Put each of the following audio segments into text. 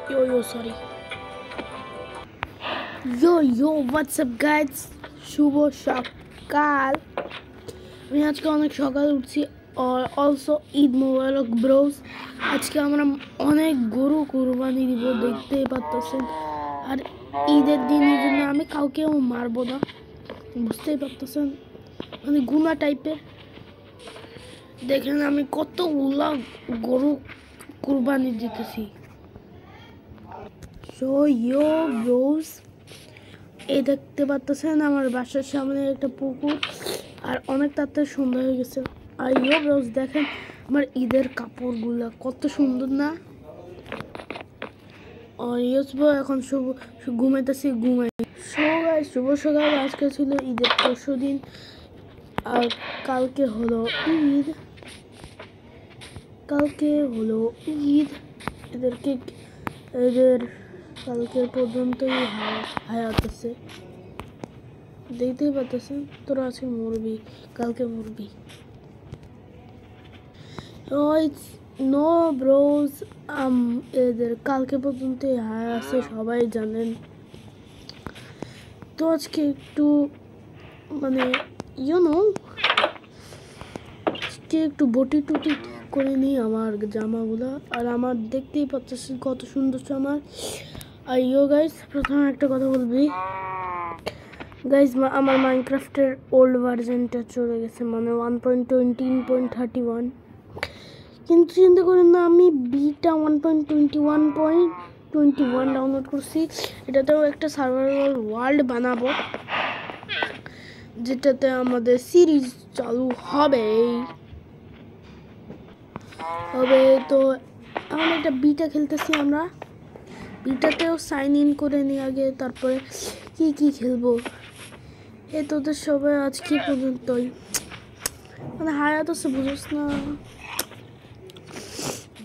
Yo, sorry. Yo, what's up guys? শুভ সকাল। আমি আজকে অনেক সকালে উঠছি আর অলসো ঈদ মোবারক ব্রোস। আজকে আমরা অনেক গরু কুরবানি দিব, দেখতেই পারতেছেন। আর ঈদের দিনের জন্য আমি কাউকেও মারবো না, বুঝতেই পারতেছেন, মানে গুনা টাইপের। দেখেন আমি কতগুলা গরু কুরবানি দিতেছি। সো ইয়ো ব্রোস, এই দেখতে পাচ্ছেন আমার বাসার সামনে একটা পুকুর আর অনেক তাড়াতাড়ি সন্ধ্যা হয়ে গেছে। আর ইয়ো ব্রোস দেখেন আমার ঈদের কাপড়গুলা কত সুন্দর না। আর ইয়স ব্রো এখন ঘুমাইতেছি। শুভ সকাল। আজকে ছিল ঈদের পরশু দিন আর কালকে হলো ঈদ। এদের কালকে পর্যন্তই হায়াত আছে, দেখতেই পাচ্ছেন। তোরা আজকে মরবি, কালকে মরবি। নো ব্রোস, এদের কালকে পর্যন্তই হায়াত আছে, সবাই জানেন। তো আজকে একটু মানে আজকে একটু বটি টুটি করে নিই আমার জামাগুলো। আর আমার দেখতেই পাচ্ছেন কত সুন্দর আমার। আর গাইস, প্রথমে একটা কথা বলবি গাইস, আমার মাইনক্রাফটের ওল্ড ভার্জনটা চলে গেছে, মানে 1.20.31। কিন্তু চিন্তা করেন না, আমি বিটা 1.21.21 ডাউনলোড করছি। এটাতেও একটা সার্ভাইভাল ওয়ার্ল্ড বানাবো, যেটাতে আমাদের সিরিজ চালু হবে। তো এখন একটা বিটা খেলতেছি আমরা। বিটাতেও সাইন ইন করে নিই আগে, তারপরে কি খেলবো। তোদের সবাই আজকে পর্যন্তই, মানে হায়াত আছে, বুঝোস না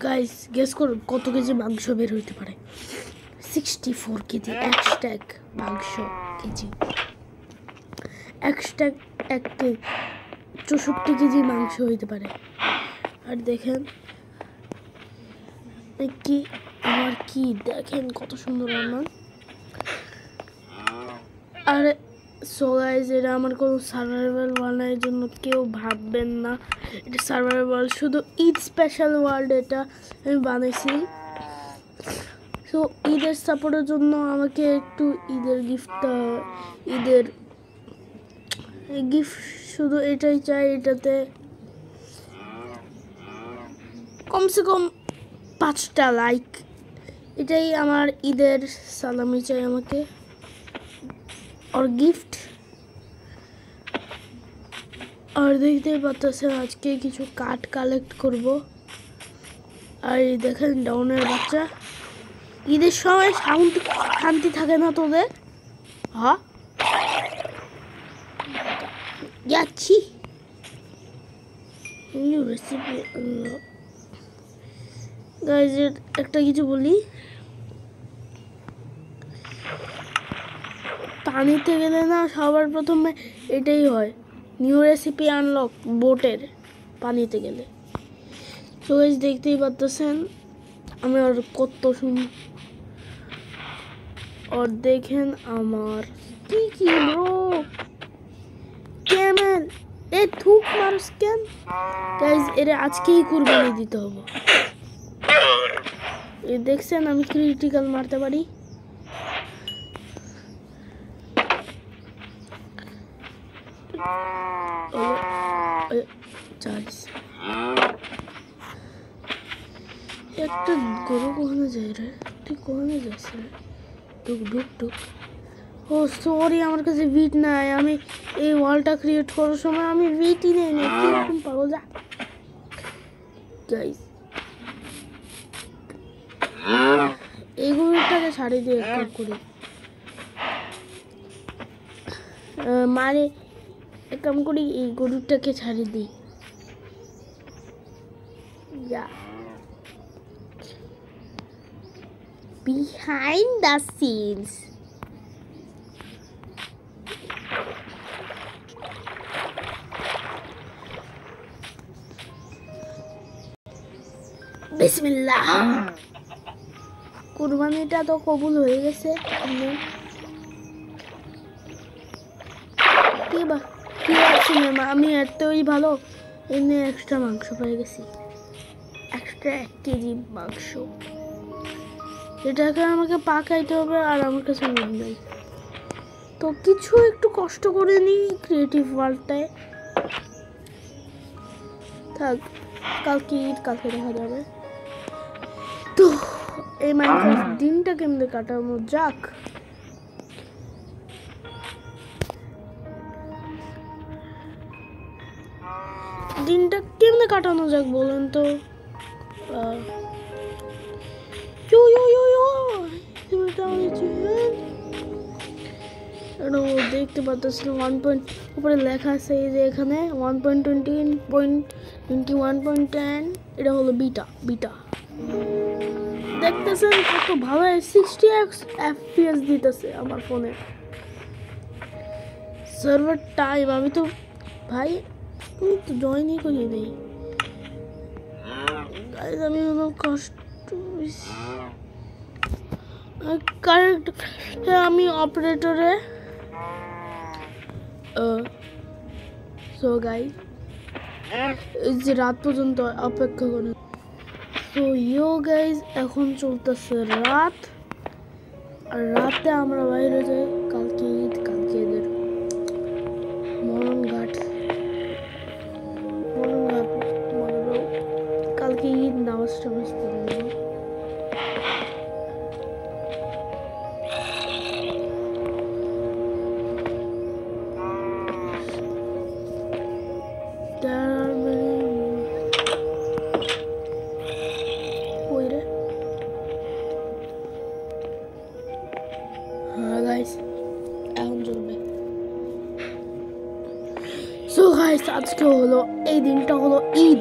গাইস। গেস করুন কত কেজি মাংস বের হইতে পারে। 64 কেজি এক স্ট্যাক মাংস কেজি, এক স্ট্যাক 64 কেজি মাংস হইতে পারে। আর দেখেন কি দেখেন কত সুন্দর আমার। আর সো গাইস, এটা আমার কোনো সার্ভাইভাল ওয়ার্ল্ডের জন্য কেউ ভাববেন না, এটা সার্ভাইভাল শুধু ঈদ স্পেশাল ওয়ার্ল্ড এটা আমি বানাইছি। সো ঈদের সাপোর্টের জন্য আমাকে একটু ঈদের গিফট শুধু এটাই চাই। এটাতে কমসে কম 5টা লাইক, এটাই আমার ঈদের সালামি চাই আমাকে, আর গিফট। আর দেখতেই পাচ্ছেন আজকে কিছু কাঠ কালেক্ট করব। আর দেখেন ডাউনের বাচ্চা, ঈদের সময় শান্তি থাকে না তোদের? হ্যাঁ, যাচ্ছি রেসিপি। গাইজ একটা কিছু বলি, পানিতে গেলে না সবার প্রথমে এটাই হয়, নিউ রেসিপি আনলক বোটের, পানিতে গেলে। তো গাইজ দেখতেই পাচ্ছেন আমি আর কত সুন্দর। আর দেখেন আমার কি ব্রো ক্যামেল, থুক মানুষ কেন গাইজ, এরা আজকেই কুরবানি দিতে হবে। দেখছেন আমি ক্রিটিক্যাল মারতে পারি। একটা গরু কখনো যায় রে, তুই কখনো যাস রে? ঢুক। ও সরি, আমার কাছে ভিট নাই। আমি এই ওয়ালটা ক্রিয়েট করার সময় আমি ভিটই নেই না, কিরকম পাগল যা। গাইস এই গরুটাকে ছাড়ি দিয়ে এক করি মারে, এক কাম করি, এই গরুটাকে ছাড়ি দিই। Behind the scenes. Bismillah. কুরবানিটা তো কবুল হয়ে গেছে। কি সিনেমা, আমি এতই ভালো এমনি এক্সট্রা মাংস পেয়ে গেছি, এক্সট্রা 1 কেজি মাংস। এটাকে আমাকে পাকাইতে হবে আর আমার কাছে নুন নেই, তো কিছু একটু কষ্ট করে নিই ক্রিয়েটিভ ওয়ার্ল্ডটায়। থাক, কালকে ঈদ, কালকে দেখা যাবে। তো এই মাইনক্রাফট দিনটা কেমনে কাটানো যাক। দিনটা কেমনে কাটানো যাক বলেন তো। দেখতে পাচ্ছিলাম 1. উপরে লেখা আছে এই যে এখানে 1.20.21.10, এটা হলো বিটা। দেখতেছেন কত ভালো 60 FPS দিতেছে আমার ফোনে। সার্ভার টাইম আমি তো ভাই আমি তো জয়েনই করিয়ে নেই। আমি কষ্ট কারেক্ট, আমি অপারেটরে সো গাই এই যে রাত পর্যন্ত অপেক্ষা করে। তো ইয়ো গাইজ, এখন চলতেছে রাত, আর রাতে আমরা বাইরে যাই। কালকে ঈদ, কালকে এদের মরণঘাট মানব, কালকে ঈদ, নামাজ টামাজ পড়ে নেব। এখন চলবে। সো গাইস, আজকে হলো এই দিনটা হলো ঈদ।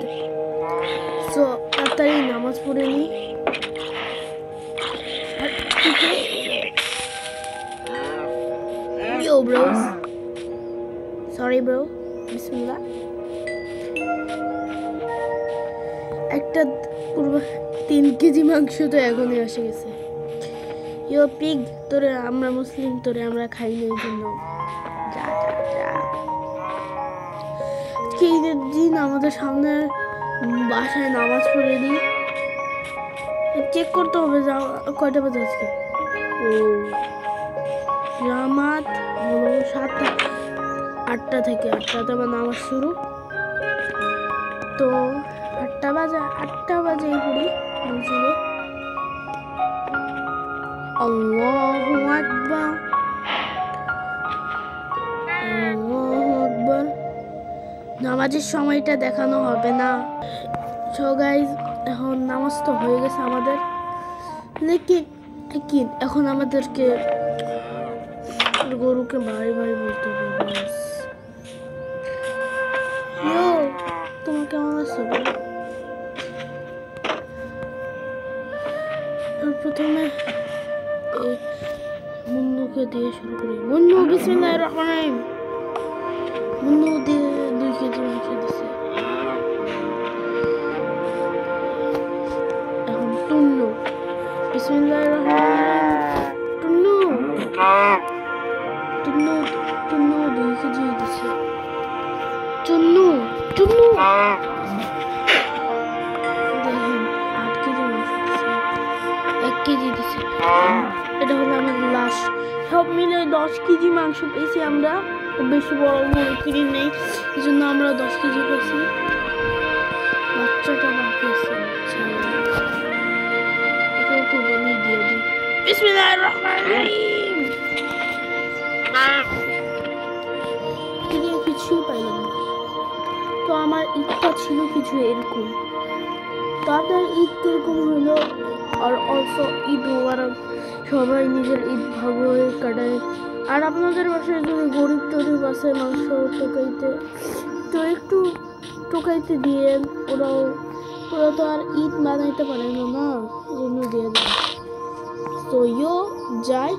সো তাড়াতাড়ি নামাজ পড়ে নি। Yo bros, sorry bro, বিসমিল্লাহ। একটা পুরো 3 কেজি মাংস তো এখনই এসে গেছে। ইয়ো পিগ, তোরে আমরা মুসলিম, তোরে আমরা খাই না, এই জন্য যা যা যা। আজকে ঈদের দিন আমাদের সামনে বাসায় নামাজ পড়ে দিই। চেক করতে হবে কয়টা বাজে আজকে। ও জামাত হলো 8টা থেকে, 8টাতে আমার নামাজ শুরু। তো 8টা বাজে পড়ি মসজিদে। আল্লাহু আকবার, আল্লাহু আকবার। নামাজের সময়টা দেখানো হবে না। সো গাইজ, এখন নামাজ তো হয়ে গেছে আমাদের, লেকিন এখন আমাদেরকে গরুকে ভারী বলতে হবে। তোমার কেমন আছে? প্রথমে মুন্নুকে দিয়ে শুরু করি। মুন্নু, বিসমিল্লাহির রহমানির রহিম। মুন্নু দিয়ে 2 কেজি মাংস দিছে। এখন টুন্নু, বিসমিল্লাহির রহমানির রহিম। টুন্নু 2 কেজি দিছে। চুন্নু দেখেন 8 কেজি মাংস দিছে, 1 কেজি দিছে। এটা হলো আমাদের লাস্ট। সব মিলে 10 কেজি মাংস পেয়েছি আমরা। বেশি বড় কিনি নেই, এই জন্য আমরা 10 কেজি পেয়েছি। বাচ্চাটা বাকি আছে, এটাও কুরবানি দিয়ে দিই। বিসমিল্লাহির রহমানির রহিম। কিছুই পাইলাম না। তো আমার ঈদটা ছিল কিছু এরকম। তো আপনার ঈদ কিরকম হলো? আর অলসো ঈদ মোবারক, সবাই নিজের ঈদ ভালোভাবে কাটায়। আর আপনাদের বাসায় যদি গরিব টরিব আছে মাংস টোকাইতে, তো একটু টোকাইতে দিয়ে, ওরা তো আর ঈদ বানাইতে পারে না, জন্য দিয়ে দেয়। তো ইয়ো যাই।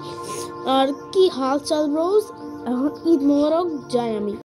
আর কি হাল চাল ব্রোস, এখন ঈদ মোবারক যাই আমি।